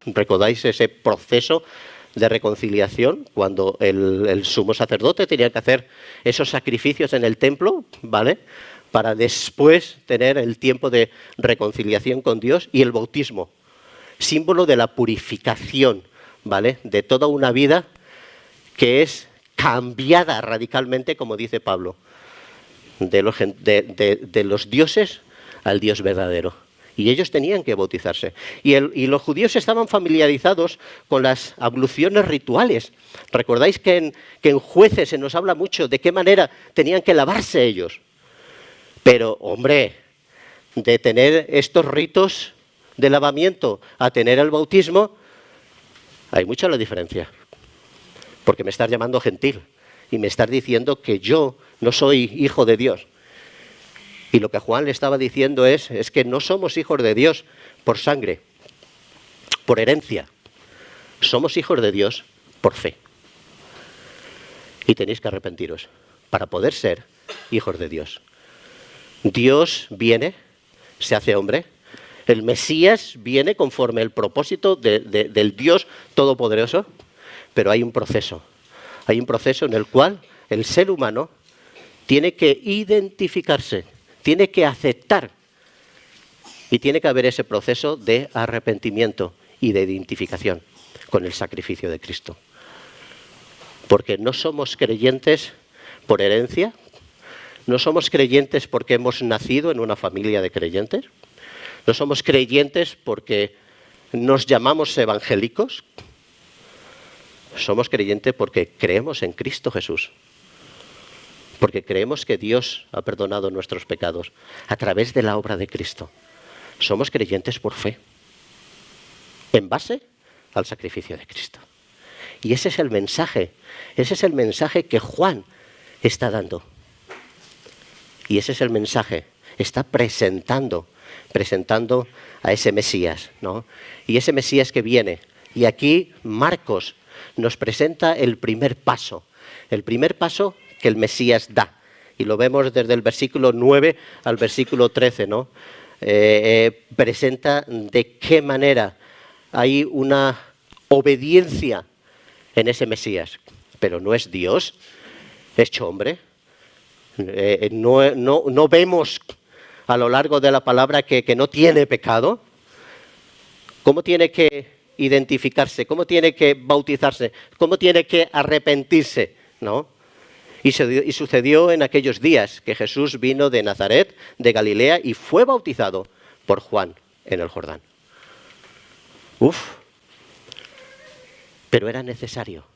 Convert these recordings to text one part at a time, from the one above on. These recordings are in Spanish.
¿Recordáis ese proceso de reconciliación cuando el sumo sacerdote tenía que hacer esos sacrificios en el templo, ¿vale?, para después tener el tiempo de reconciliación con Dios? Y el bautismo, símbolo de la purificación, ¿vale?, de toda una vida que es cambiada radicalmente, como dice Pablo, de los dioses al Dios verdadero. Y ellos tenían que bautizarse. Y los judíos estaban familiarizados con las abluciones rituales. ¿Recordáis que en Jueces se nos habla mucho de qué manera tenían que lavarse ellos? Pero, hombre, de tener estos ritos de lavamiento a tener el bautismo, hay mucha la diferencia. Porque me estás llamando gentil y me estás diciendo que yo no soy hijo de Dios. Y lo que Juan le estaba diciendo es que no somos hijos de Dios por sangre, por herencia. Somos hijos de Dios por fe. Y tenéis que arrepentiros para poder ser hijos de Dios. Dios viene, se hace hombre. El Mesías viene conforme el propósito del Dios Todopoderoso. Pero hay un proceso. Hay un proceso en el cual el ser humano tiene que identificarse, tiene que aceptar, y tiene que haber ese proceso de arrepentimiento y de identificación con el sacrificio de Cristo. Porque no somos creyentes por herencia, no somos creyentes porque hemos nacido en una familia de creyentes, no somos creyentes porque nos llamamos evangélicos, somos creyentes porque creemos en Cristo Jesús. Porque creemos que Dios ha perdonado nuestros pecados a través de la obra de Cristo. Somos creyentes por fe, en base al sacrificio de Cristo. Y ese es el mensaje que Juan está dando. Y ese es el mensaje, está presentando a ese Mesías, ¿no? Y ese Mesías que viene. Y aquí Marcos nos presenta el primer paso que el Mesías da. Y lo vemos desde el versículo 9 al versículo 13, ¿no? Presenta de qué manera hay una obediencia en ese Mesías. Pero no es Dios hecho hombre. No vemos a lo largo de la palabra que no tiene pecado. ¿Cómo tiene que identificarse? ¿Cómo tiene que bautizarse? ¿Cómo tiene que arrepentirse? ¿No? Y sucedió en aquellos días que Jesús vino de Nazaret, de Galilea, y fue bautizado por Juan en el Jordán. Pero era necesario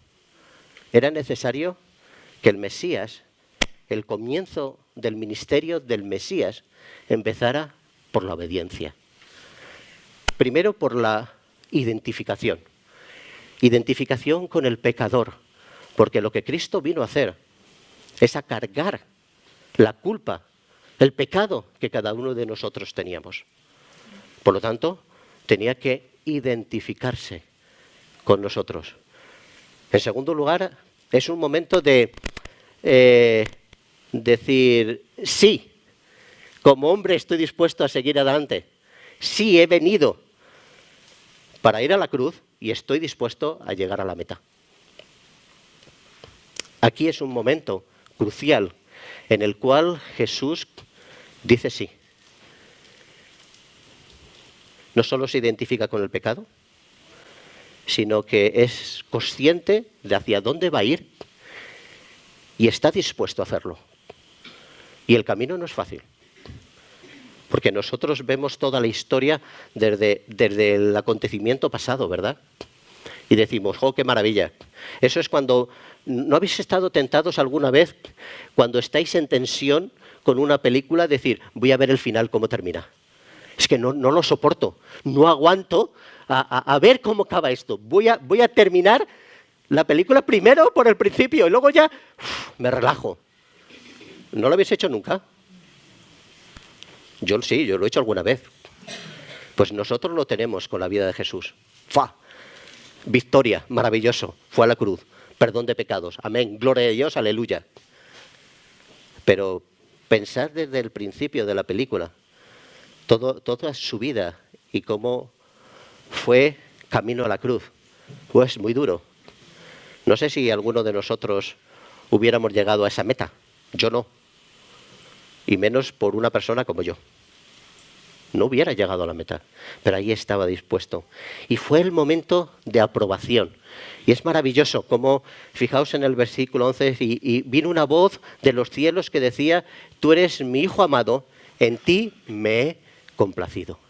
que el Mesías, el comienzo del ministerio del Mesías, empezara por la obediencia. Primero por la identificación con el pecador, porque lo que Cristo vino a hacer es a cargar la culpa, el pecado que cada uno de nosotros teníamos. Por lo tanto, tenía que identificarse con nosotros. En segundo lugar, es un momento de decir, sí, como hombre estoy dispuesto a seguir adelante. Sí, he venido para ir a la cruz y estoy dispuesto a llegar a la meta. Aquí es un momento crucial en el cual Jesús dice sí. No solo se identifica con el pecado, sino que es consciente de hacia dónde va a ir y está dispuesto a hacerlo. Y el camino no es fácil, porque nosotros vemos toda la historia desde el acontecimiento pasado, ¿verdad? Y decimos, ¡oh, qué maravilla! Eso es cuando... ¿No habéis estado tentados alguna vez cuando estáis en tensión con una película, decir, voy a ver el final, cómo termina? Es que no lo soporto, no aguanto a ver cómo acaba esto. Voy a terminar la película primero por el principio y luego ya me relajo. ¿No lo habéis hecho nunca? Yo sí, yo lo he hecho alguna vez. Pues nosotros lo tenemos con la vida de Jesús. ¡Fua! Victoria, maravilloso, fue a la cruz. Perdón de pecados, amén, gloria a Dios, aleluya. Pero pensar desde el principio de la película, toda su vida y cómo fue camino a la cruz. Pues muy duro. No sé si alguno de nosotros hubiéramos llegado a esa meta. Yo no. Y menos por una persona como yo. No hubiera llegado a la meta, pero ahí estaba dispuesto. Y fue el momento de aprobación. Y es maravilloso como, fijaos en el versículo 11, y vino una voz de los cielos que decía: tú eres mi Hijo amado, en ti me he complacido.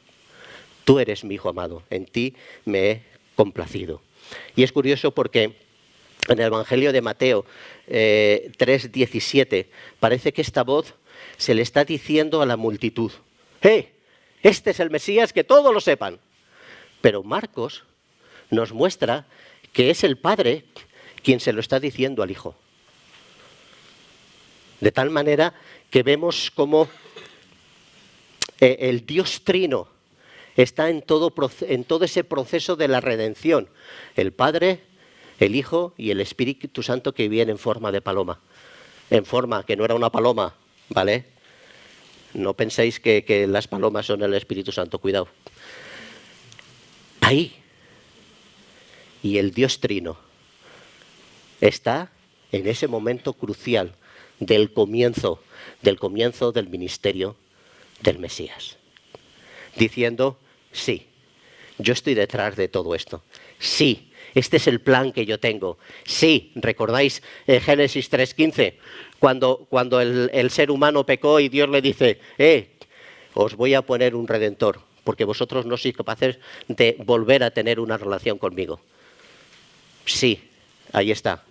Tú eres mi Hijo amado, en ti me he complacido. Y es curioso porque en el Evangelio de Mateo 3:17 parece que esta voz se le está diciendo a la multitud: ¡hey! Este es el Mesías, que todos lo sepan. Pero Marcos nos muestra que es el Padre quien se lo está diciendo al Hijo. De tal manera que vemos cómo el Dios Trino está en todo ese proceso de la redención. El Padre, el Hijo y el Espíritu Santo, que viene en forma de paloma. En forma que no era una paloma, ¿vale? No penséis que las palomas son el Espíritu Santo, cuidado. Ahí. Y el Dios Trino está en ese momento crucial del comienzo del ministerio del Mesías. Diciendo: sí, yo estoy detrás de todo esto. Sí, este es el plan que yo tengo. Sí, ¿recordáis Génesis 3:15? Cuando el ser humano pecó y Dios le dice: os voy a poner un redentor, porque vosotros no sois capaces de volver a tener una relación conmigo. Sí, ahí está.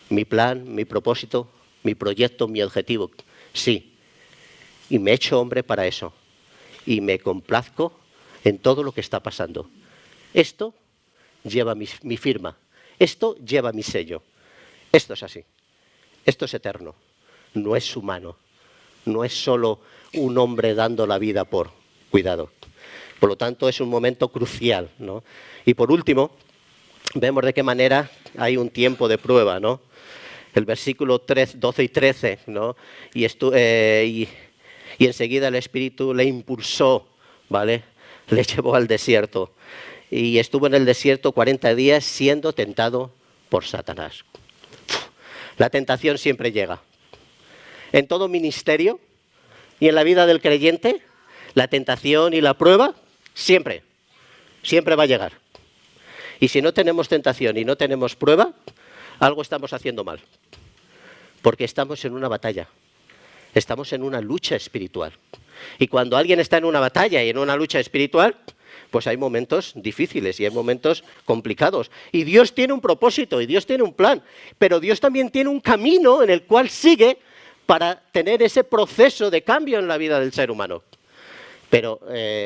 Mi plan, mi propósito, mi proyecto, mi objetivo. Sí. Y me he hecho hombre para eso. Y me complazco en todo lo que está pasando. Esto lleva mi firma. Esto lleva mi sello. Esto es así. Esto es eterno. No es humano. No es solo un hombre dando la vida por. Cuidado. Por lo tanto, es un momento crucial, ¿no? Y por último, vemos de qué manera hay un tiempo de prueba, ¿no? El versículo 12 y 13, ¿no? Y enseguida el Espíritu le impulsó, ¿vale? Le llevó al desierto. Y estuvo en el desierto 40 días siendo tentado por Satanás. La tentación siempre llega. En todo ministerio y en la vida del creyente, la tentación y la prueba siempre va a llegar. Y si no tenemos tentación y no tenemos prueba, algo estamos haciendo mal. Porque estamos en una batalla. Estamos en una lucha espiritual. Y cuando alguien está en una batalla y en una lucha espiritual, pues hay momentos difíciles y hay momentos complicados. Y Dios tiene un propósito y Dios tiene un plan. Pero Dios también tiene un camino en el cual sigue para tener ese proceso de cambio en la vida del ser humano. Pero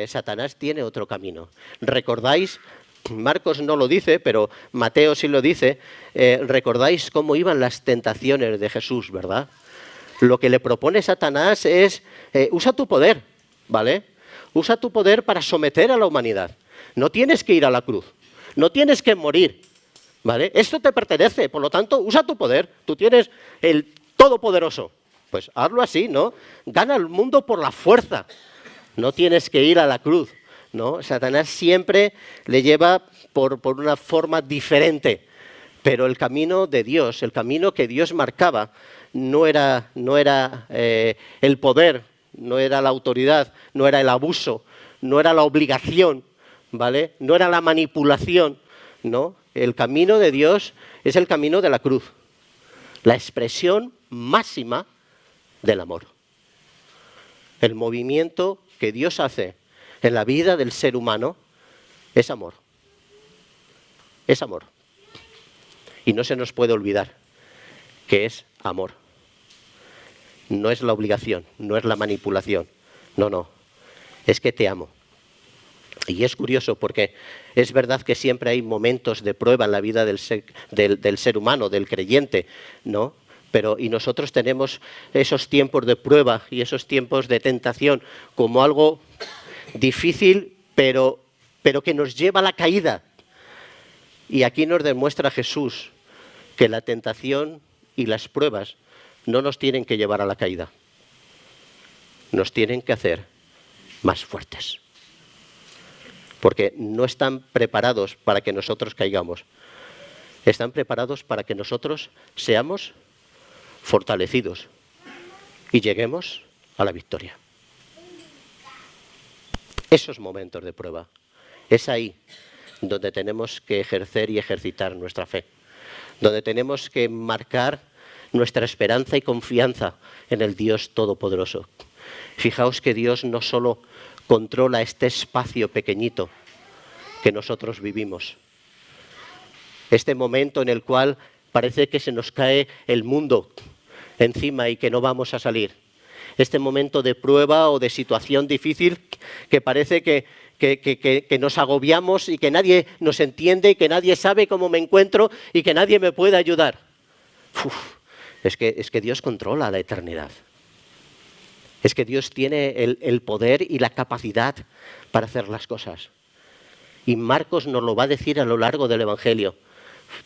Satanás tiene otro camino. ¿Recordáis? Marcos no lo dice, pero Mateo sí lo dice. ¿Recordáis cómo iban las tentaciones de Jesús, verdad? Lo que le propone Satanás es: usa tu poder, ¿vale? Usa tu poder para someter a la humanidad. No tienes que ir a la cruz, no tienes que morir, ¿vale? Esto te pertenece, por lo tanto, usa tu poder. Tú tienes el Todopoderoso. Pues hazlo así, ¿no? Gana el mundo por la fuerza. No tienes que ir a la cruz, ¿no? Satanás siempre le lleva por una forma diferente. Pero el camino de Dios, el camino que Dios marcaba, no era el poder, no era la autoridad, no era el abuso, no era la obligación, ¿vale? No era la manipulación, ¿no? El camino de Dios es el camino de la cruz, la expresión máxima del amor. El movimiento que Dios hace en la vida del ser humano es amor. Es amor. Y no se nos puede olvidar que es amor. No es la obligación, no es la manipulación. No. Es que te amo. Y es curioso porque es verdad que siempre hay momentos de prueba en la vida del ser humano, del creyente, ¿no? Y nosotros tenemos esos tiempos de prueba y esos tiempos de tentación como algo difícil, pero que nos lleva a la caída. Y aquí nos demuestra Jesús que la tentación y las pruebas no nos tienen que llevar a la caída. Nos tienen que hacer más fuertes. porque no están preparados para que nosotros caigamos. Están preparados para que nosotros seamos fortalecidos y lleguemos a la victoria. Esos momentos de prueba, es ahí donde tenemos que ejercer y ejercitar nuestra fe, donde tenemos que marcar nuestra esperanza y confianza en el Dios Todopoderoso. Fijaos que Dios no solo controla este espacio pequeñito que nosotros vivimos, este momento en el cual parece que se nos cae el mundo encima y que no vamos a salir, este momento de prueba o de situación difícil que parece que nos agobiamos y que nadie nos entiende, y que nadie sabe cómo me encuentro y que nadie me puede ayudar. Es que Dios controla la eternidad. Es que Dios tiene el poder y la capacidad para hacer las cosas. Y Marcos nos lo va a decir a lo largo del Evangelio.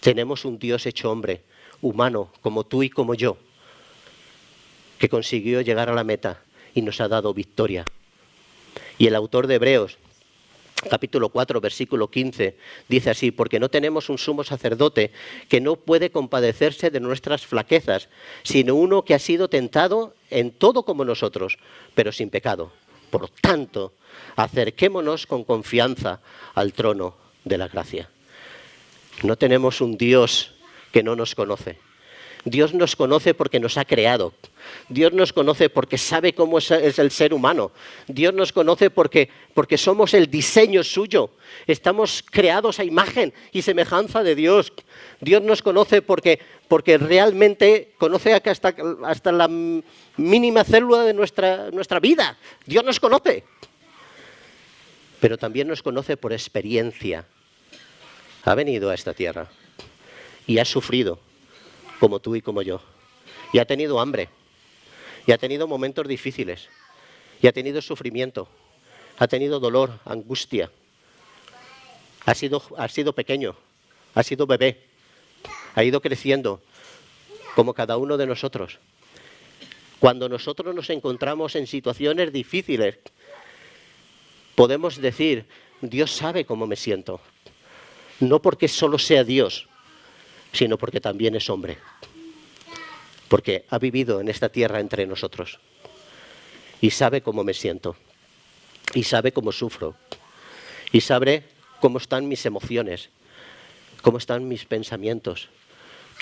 Tenemos un Dios hecho hombre, humano, como tú y como yo, que consiguió llegar a la meta y nos ha dado victoria. Y el autor de Hebreos, capítulo 4, versículo 15, dice así: porque no tenemos un sumo sacerdote que no puede compadecerse de nuestras flaquezas, sino uno que ha sido tentado en todo como nosotros, pero sin pecado. Por tanto, acerquémonos con confianza al trono de la gracia. No tenemos un Dios que no nos conoce. Dios nos conoce porque nos ha creado. Dios nos conoce porque sabe cómo es el ser humano. Dios nos conoce porque somos el diseño suyo. Estamos creados a imagen y semejanza de Dios. Dios nos conoce porque realmente conoce hasta la mínima célula de nuestra vida. Dios nos conoce. Pero también nos conoce por experiencia. Ha venido a esta tierra y ha sufrido como tú y como yo. Y ha tenido hambre. Y ha tenido momentos difíciles. Y ha tenido sufrimiento. Ha tenido dolor, angustia. Ha sido pequeño. Ha sido bebé. Ha ido creciendo como cada uno de nosotros. Cuando nosotros nos encontramos en situaciones difíciles, podemos decir: Dios sabe cómo me siento. No porque solo sea Dios, sino porque también es hombre. Porque ha vivido en esta tierra entre nosotros. Y sabe cómo me siento. Y sabe cómo sufro. Y sabe cómo están mis emociones. Cómo están mis pensamientos.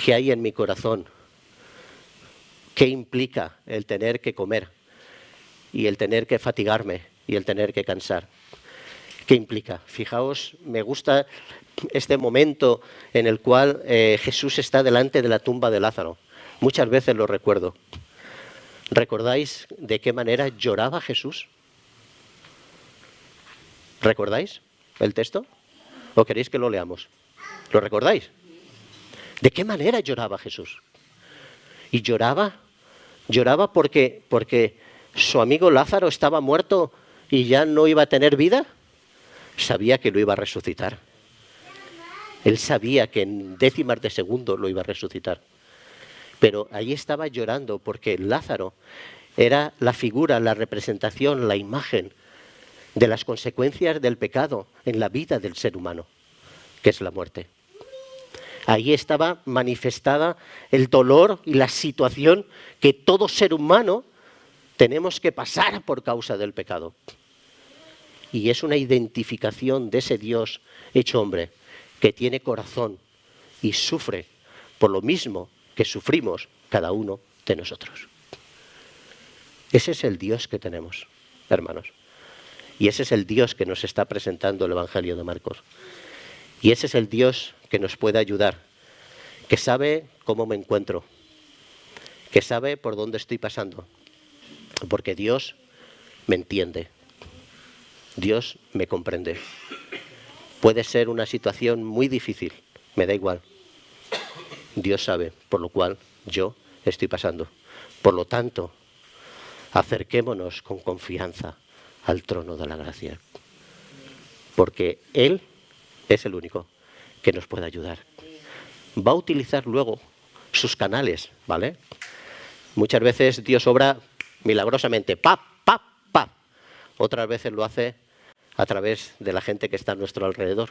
Qué hay en mi corazón. Qué implica el tener que comer. Y el tener que fatigarme. Y el tener que cansar. ¿Qué implica? Fijaos, me gusta este momento en el cual Jesús está delante de la tumba de Lázaro. Muchas veces lo recuerdo. ¿Recordáis de qué manera lloraba Jesús? ¿Recordáis el texto? ¿O queréis que lo leamos? ¿Lo recordáis? ¿De qué manera lloraba Jesús? Y lloraba porque su amigo Lázaro estaba muerto y ya no iba a tener vida. Sabía que lo iba a resucitar. Él sabía que en décimas de segundo lo iba a resucitar. Pero allí estaba llorando porque Lázaro era la figura, la representación, la imagen de las consecuencias del pecado en la vida del ser humano, que es la muerte. Ahí estaba manifestada el dolor y la situación que todo ser humano tenemos que pasar por causa del pecado. Y es una identificación de ese Dios hecho hombre que tiene corazón y sufre por lo mismo que sufrimos cada uno de nosotros. Ese es el Dios que tenemos, hermanos. Y ese es el Dios que nos está presentando el Evangelio de Marcos. Y ese es el Dios que nos puede ayudar, que sabe cómo me encuentro, que sabe por dónde estoy pasando, porque Dios me entiende. Dios me comprende. Puede ser una situación muy difícil, me da igual. Dios sabe por lo cual yo estoy pasando. Por lo tanto, acerquémonos con confianza al trono de la gracia. Porque Él es el único que nos puede ayudar. Va a utilizar luego sus canales, ¿vale? Muchas veces Dios obra milagrosamente, ¡pap! Otras veces lo hace a través de la gente que está a nuestro alrededor.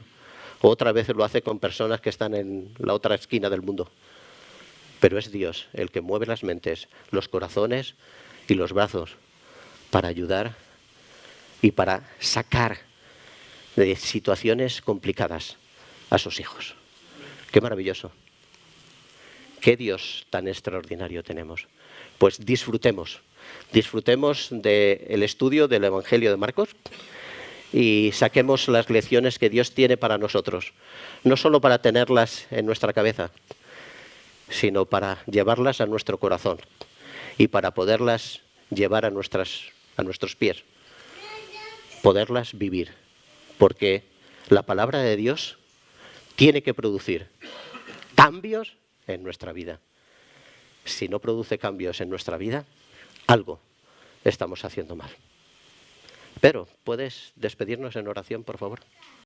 Otra vez lo hace con personas que están en la otra esquina del mundo. Pero es Dios el que mueve las mentes, los corazones y los brazos para ayudar y para sacar de situaciones complicadas a sus hijos. ¡Qué maravilloso! ¡Qué Dios tan extraordinario tenemos! Pues disfrutemos del estudio del Evangelio de Marcos y saquemos las lecciones que Dios tiene para nosotros, no solo para tenerlas en nuestra cabeza, sino para llevarlas a nuestro corazón y para poderlas llevar a nuestros pies, poderlas vivir, porque la palabra de Dios tiene que producir cambios en nuestra vida. Si no produce cambios en nuestra vida, algo estamos haciendo mal. Pero, ¿puedes despedirnos en oración, por favor?